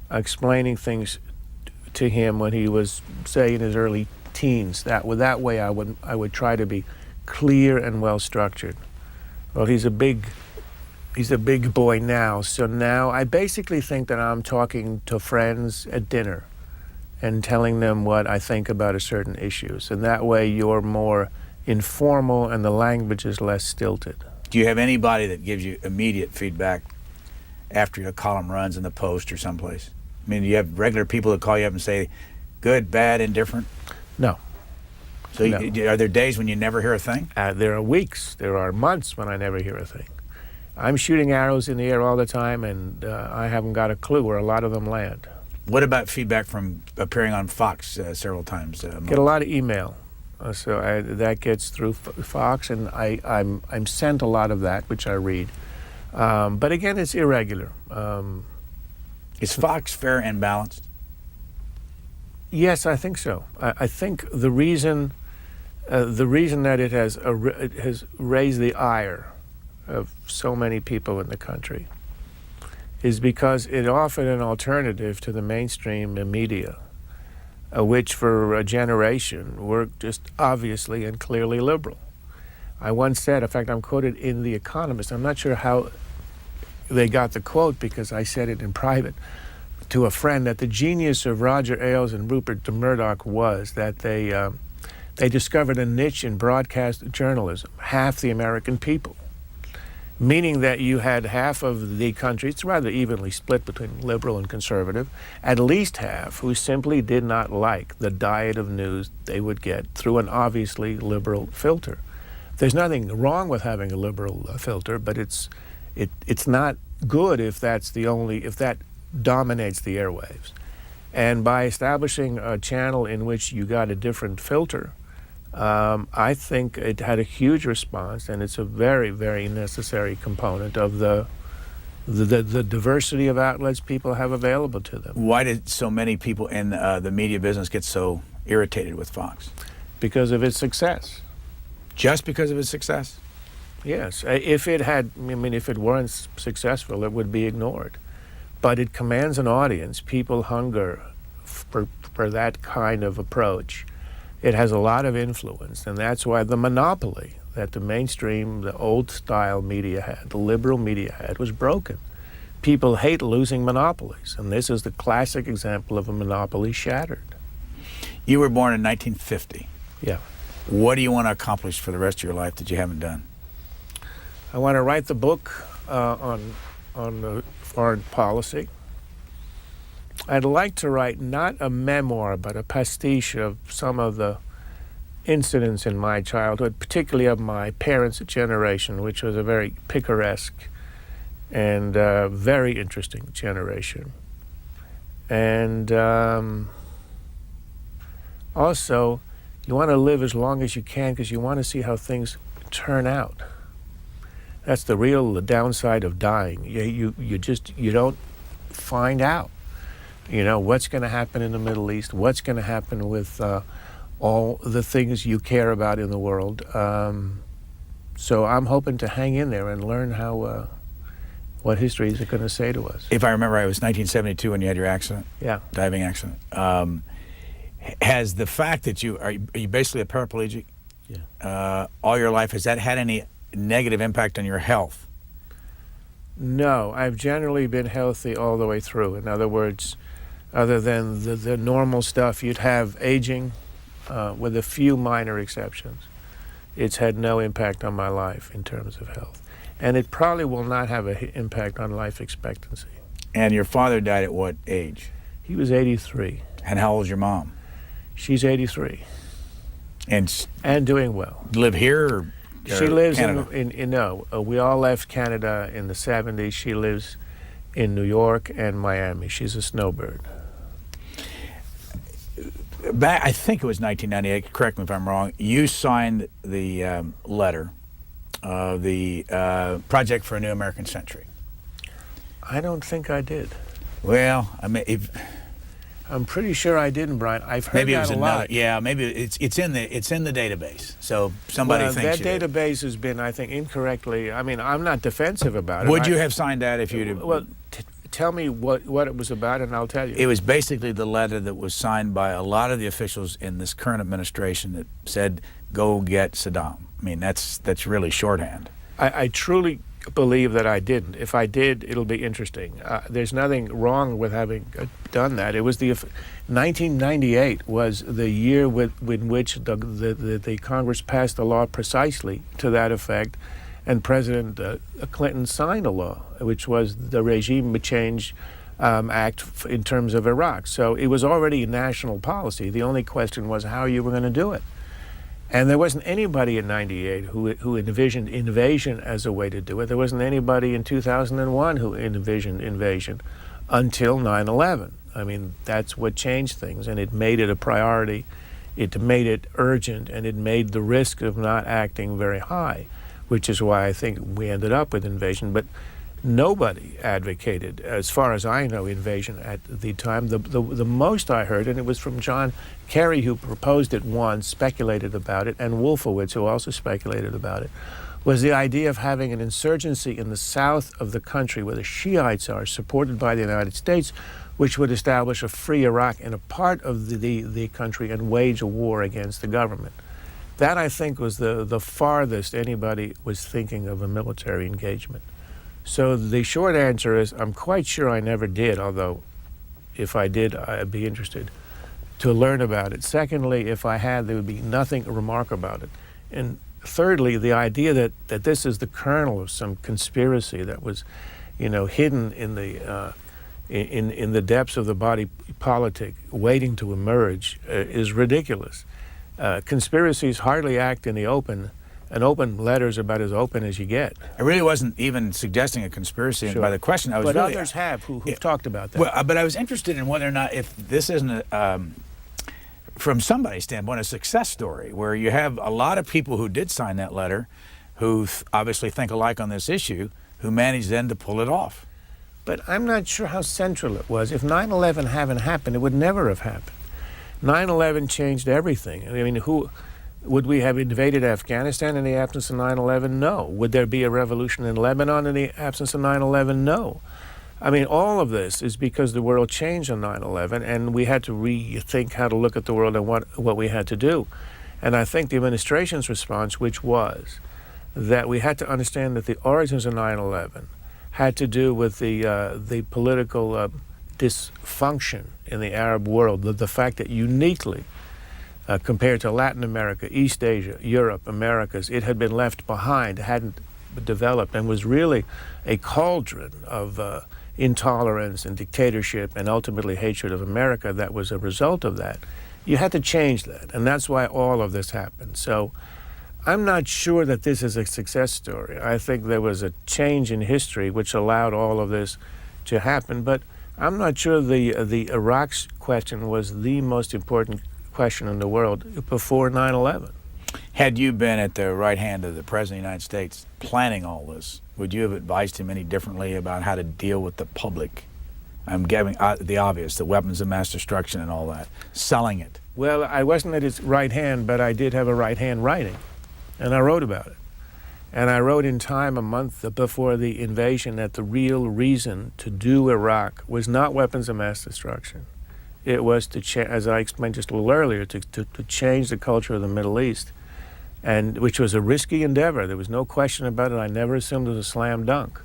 explaining things to him when he was, say, in his early teens. That way I would try to be clear and well structured. Well, he's a big boy now, so now I basically think that I'm talking to friends at dinner and telling them what I think about a certain issue. So that way you're more informal and the language is less stilted. Do you have anybody that gives you immediate feedback after your column runs in the Post or someplace? I mean, do you have regular people that call you up and say, good, bad, indifferent? No. So no. Are there days when you never hear a thing? There are weeks, there are months when I never hear a thing. I'm shooting arrows in the air all the time, and I haven't got a clue where a lot of them land. What about feedback from appearing on Fox several times? Get a lot of email. That gets through Fox, and I'm sent a lot of that, which I read. But again, it's irregular. Is Fox fair and balanced? Yes, I think so. I think the reason that it has raised the ire of so many people in the country is because it offered an alternative to the mainstream media, which for a generation were just obviously and clearly liberal. I once said, in fact, I'm quoted in The Economist. I'm not sure how they got the quote because I said it in private to a friend, that the genius of Roger Ailes and Rupert Murdoch was that they discovered a niche in broadcast journalism, half the American people, meaning that you had half of the country, it's rather evenly split between liberal and conservative, at least half who simply did not like the diet of news they would get through an obviously liberal filter. There's nothing wrong with having a liberal filter, but it's not good if that dominates the airwaves. And by establishing a channel in which you got a different filter, I think it had a huge response, and it's a very, very necessary component of the diversity of outlets people have available to them. Why did so many people in the media business get so irritated with Fox? Because of its success. Just because of its success? Yes. If it weren't successful, it would be ignored. But it commands an audience. People hunger for that kind of approach. It has a lot of influence, and that's why the monopoly that the mainstream, the old-style media had, the liberal media had, was broken. people hate losing monopolies, and this is the classic example of a monopoly shattered. You were born in 1950. Yeah. What do you want to accomplish for the rest of your life that you haven't done? I want to write the book on foreign policy. I'd like to write not a memoir, but a pastiche of some of the incidents in my childhood, particularly of my parents' generation, which was a very picaresque and very interesting generation. And also, you want to live as long as you can because you want to see how things turn out. That's the downside of dying. You don't find out, what's going to happen in the Middle East, what's going to happen with all the things you care about in the world. So I'm hoping to hang in there and learn how what history is going to say to us. If I remember right, it was 1972 when you had your accident. Yeah. Diving accident. Has the fact that are you basically a paraplegic? Yeah. All your life, has that had any negative impact on your health? No, I've generally been healthy all the way through. In other words, other than the normal stuff you'd have aging, with a few minor exceptions, it's had no impact on my life in terms of health. And it probably will not have an impact on life expectancy. And your father died at what age? He was 83. And how old is your mom? She's 83. And doing well. Live here or she lives Canada? We all left Canada in the 70s. She lives in New York and Miami. She's a snowbird. Back, I think it was 1998, correct me if I'm wrong, you signed the letter, the Project for a New American Century. I don't think I did. Well, I mean, I'm pretty sure I didn't, Brian. I've heard maybe that it was a another. lot. Yeah, maybe it's in the database. So somebody thinks that database has been, I think, incorrectly. I mean, I'm not defensive about it. Would you have signed that if you'd? Well, tell me what it was about, and I'll tell you. It was basically the letter that was signed by a lot of the officials in this current administration that said, "Go get Saddam." I mean, that's really shorthand. I truly believe that I didn't. If I did, it'll be interesting. There's nothing wrong with having done that. It was 1998 was the year with which the Congress passed a law precisely to that effect, and President Clinton signed a law, which was the Regime Change Act in terms of Iraq. So it was already national policy. The only question was how you were going to do it. And there wasn't anybody in 98 who envisioned invasion as a way to do it. There wasn't anybody in 2001 who envisioned invasion until 9/11. I mean, that's what changed things, and it made it a priority. It made it urgent, and it made the risk of not acting very high, which is why I think we ended up with invasion. But nobody advocated, as far as I know, invasion at the time. The most I heard, and it was from John Kerry, who proposed it once, speculated about it, and Wolfowitz, who also speculated about it, was the idea of having an insurgency in the south of the country where the Shiites are, supported by the United States, which would establish a free Iraq in a part of the country and wage a war against the government. That, I think, was the farthest anybody was thinking of a military engagement. So the short answer is I'm quite sure I never did, although if I did, I'd be interested to learn about it. Secondly, if I had, there would be nothing remarkable about it. And thirdly, the idea that this is the kernel of some conspiracy that was, hidden in the depths of the body politic, waiting to emerge, is ridiculous. Conspiracies hardly act in the open. An open letter is about as open as you get. I really wasn't even suggesting a conspiracy. Sure. By the question, I was but really... others have who've talked about that. Well, but I was interested in whether or not, if this isn't, from somebody's standpoint, a success story, where you have a lot of people who did sign that letter, who obviously think alike on this issue, who managed then to pull it off. But I'm not sure how central it was. If 9/11 hadn't happened, it would never have happened. 9/11 changed everything. I mean, would we have invaded Afghanistan in the absence of 9/11? No. Would there be a revolution in Lebanon in the absence of 9/11? No. I mean, all of this is because the world changed on 9/11, and we had to rethink how to look at the world and what we had to do. And I think the administration's response, which was that we had to understand that the origins of 9/11 had to do with the political dysfunction in the Arab world, the fact that uniquely, compared to Latin America, East Asia, Europe, Americas, it had been left behind, hadn't developed, and was really a cauldron of intolerance and dictatorship and ultimately hatred of America that was a result of that. You had to change that, and that's why all of this happened. So I'm not sure that this is a success story. I think there was a change in history which allowed all of this to happen, but I'm not sure the Iraq question was the most important question in the world before 9/11. Had you been at the right hand of the President of the United States planning all this, would you have advised him any differently about how to deal with the public? I'm giving the obvious, the weapons of mass destruction and all that, selling it. Well, I wasn't at his right hand, but I did have a right hand writing, and I wrote about it. And I wrote in Time a month before the invasion that the real reason to do Iraq was not weapons of mass destruction. It was to, as I explained just a little earlier, to change the culture of the Middle East, and which was a risky endeavor. There was no question about it. I never assumed it was a slam dunk.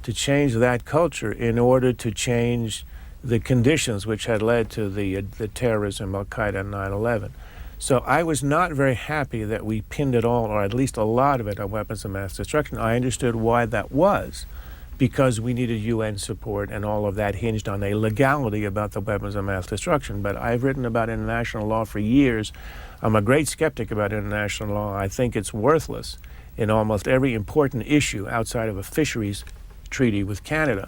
To change that culture in order to change the conditions which had led to the terrorism, Al-Qaeda, and 9/11. So I was not very happy that we pinned it all, or at least a lot of it, on weapons of mass destruction. I understood why that was, because we needed UN support, and all of that hinged on a legality about the weapons of mass destruction. But I've written about international law for years. I'm a great skeptic about international law. I think it's worthless in almost every important issue outside of a fisheries treaty with Canada.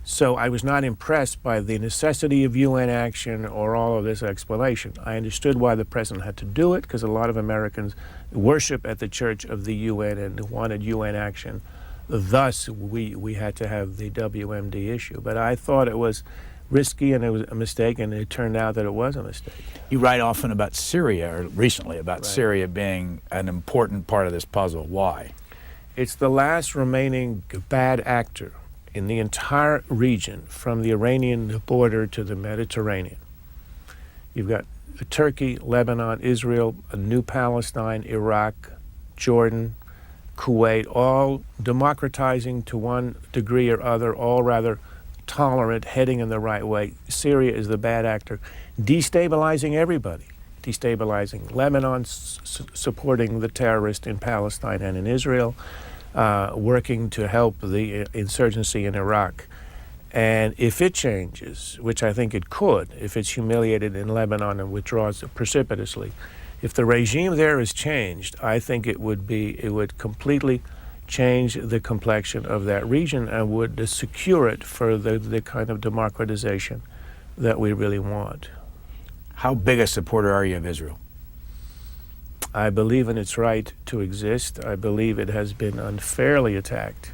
So I was not impressed by the necessity of UN action or all of this explanation. I understood why the president had to do it, because a lot of Americans worship at the church of the UN and wanted UN action. Thus, we had to have the WMD issue. But I thought it was risky and it was a mistake, and it turned out that it was a mistake. You write often about Syria, or recently about Syria being an important part of this puzzle. Why? It's the last remaining bad actor in the entire region, from the Iranian border to the Mediterranean. You've got Turkey, Lebanon, Israel, a new Palestine, Iraq, Jordan, Kuwait, all democratizing to one degree or other, all rather tolerant, heading in the right way. Syria is the bad actor, destabilizing everybody, destabilizing Lebanon, supporting the terrorists in Palestine and in Israel, working to help the insurgency in Iraq. And if it changes, which I think it could, if it's humiliated in Lebanon and withdraws precipitously, if the regime there is changed, I think it would completely change the complexion of that region and would secure it for the kind of democratization that we really want. How big a supporter are you of Israel? I believe in its right to exist. I believe it has been unfairly attacked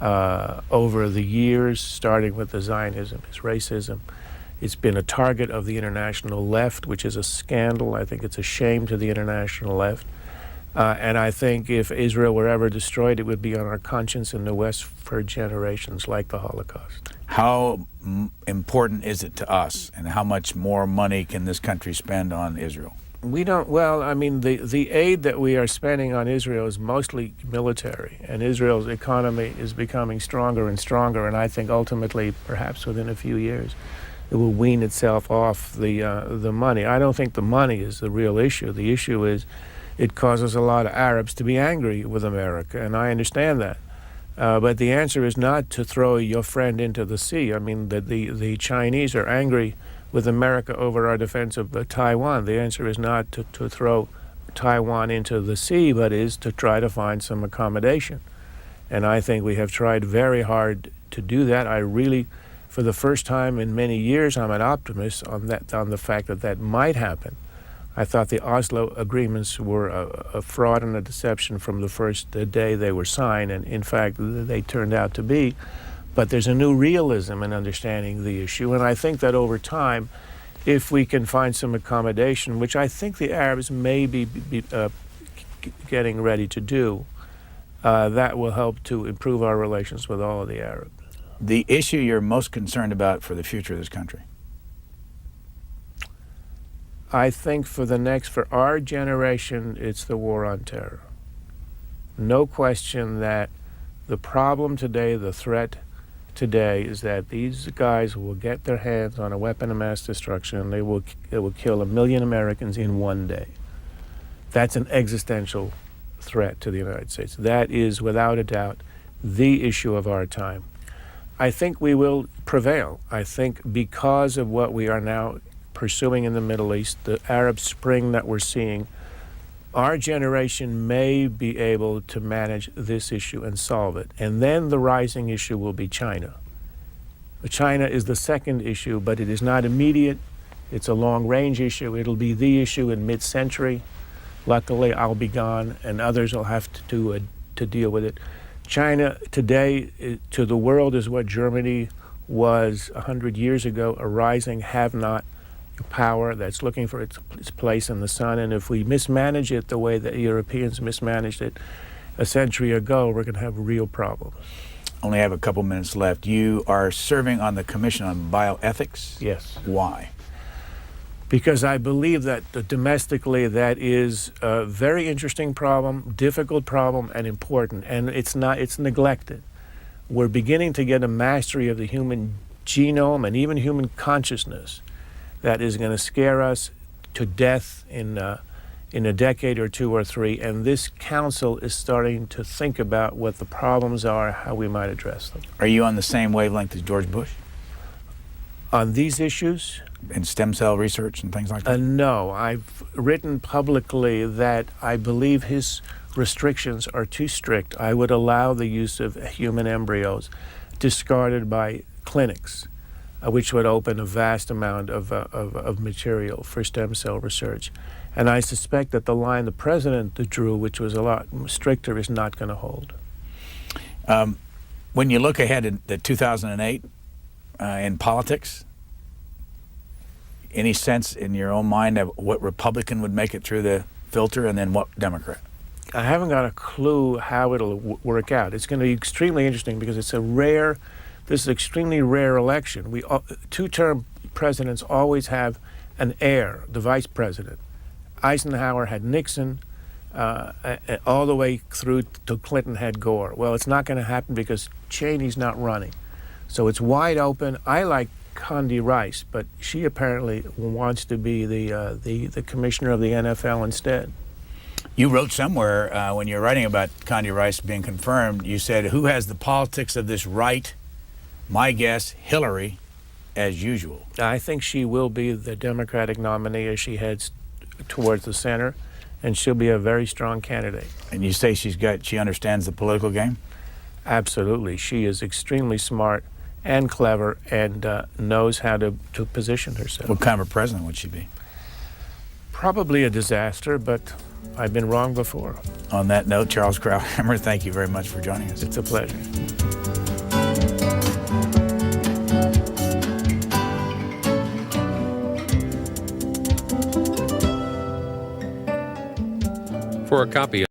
over the years, starting with the Zionism, its racism. It's been a target of the international left, which is a scandal. I think it's a shame to the international left. And I think if Israel were ever destroyed, it would be on our conscience in the West for generations, like the Holocaust. How important is it to us, and how much more money can this country spend on Israel? We don't, well, I mean, the aid that we are spending on Israel is mostly military, and Israel's economy is becoming stronger and stronger, and I think ultimately, perhaps within a few years, it will wean itself off the money. I don't think the money is the real issue. The issue is it causes a lot of Arabs to be angry with America, and I understand that. But the answer is not to throw your friend into the sea. I mean, the Chinese are angry with America over our defense of Taiwan. The answer is not to throw Taiwan into the sea, but is to try to find some accommodation. And I think we have tried very hard to do that. I really, for the first time in many years, I'm an optimist on the fact that might happen. I thought the Oslo agreements were a fraud and a deception from the first day they were signed, and in fact they turned out to be. But there's a new realism in understanding the issue, and I think that over time, if we can find some accommodation, which I think the Arabs may be getting ready to do, that will help to improve our relations with all of the Arabs. The issue you're most concerned about for the future of this country? I think for our generation, it's the war on terror. No question that The problem today, the threat today, is that these guys will get their hands on a weapon of mass destruction and it will kill 1 million Americans in one day. That's an existential threat to the United States. That is, without a doubt, the issue of our time. I think we will prevail. I think because of what we are now pursuing in the Middle East, the Arab Spring that we're seeing, our generation may be able to manage this issue and solve it. And then the rising issue will be China. China is the second issue, but it is not immediate. It's a long-range issue. It'll be the issue in mid-century. Luckily, I'll be gone, and others will have to deal with it. China today to the world is what Germany was 100 years ago, a rising have-not power that's looking for its place in the sun. And if we mismanage it the way that Europeans mismanaged it a century ago, we're going to have real problems. Only have a couple minutes left. You are serving on the Commission on Bioethics? Yes. Why? Because I believe that domestically that is a very interesting problem, difficult problem, and important. And it's neglected. We're beginning to get a mastery of the human genome and even human consciousness that is going to scare us to death in a decade or two or three. And this council is starting to think about what the problems are, how we might address them. Are you on the same wavelength as George Bush? On these issues? In stem cell research and things like that? No. I've written publicly that I believe his restrictions are too strict. I would allow the use of human embryos discarded by clinics, which would open a vast amount of material for stem cell research. And I suspect that the line the president drew, which was a lot stricter, is not going to hold. When you look ahead at 2008 in politics, any sense in your own mind of what Republican would make it through the filter and then what Democrat? I haven't got a clue how it'll work out. It's going to be extremely interesting because this is an extremely rare election. Two-term presidents always have an heir, the vice president. Eisenhower had Nixon, all the way through to Clinton had Gore. Well, it's not going to happen because Cheney's not running. So it's wide open. I like Condi Rice, but she apparently wants to be the commissioner of the NFL instead. You wrote somewhere when you were writing about Condi Rice being confirmed, you said, who has the politics of this right? My guess, Hillary, as usual. I think she will be the Democratic nominee as she heads towards the center, and she'll be a very strong candidate. And you say she understands the political game? Absolutely. She is extremely smart and clever and knows how to position herself. What kind of a president would she be? Probably a disaster, but I've been wrong before. On that note, Charles Krauthammer, thank you very much for joining us. It's a pleasure. For a copy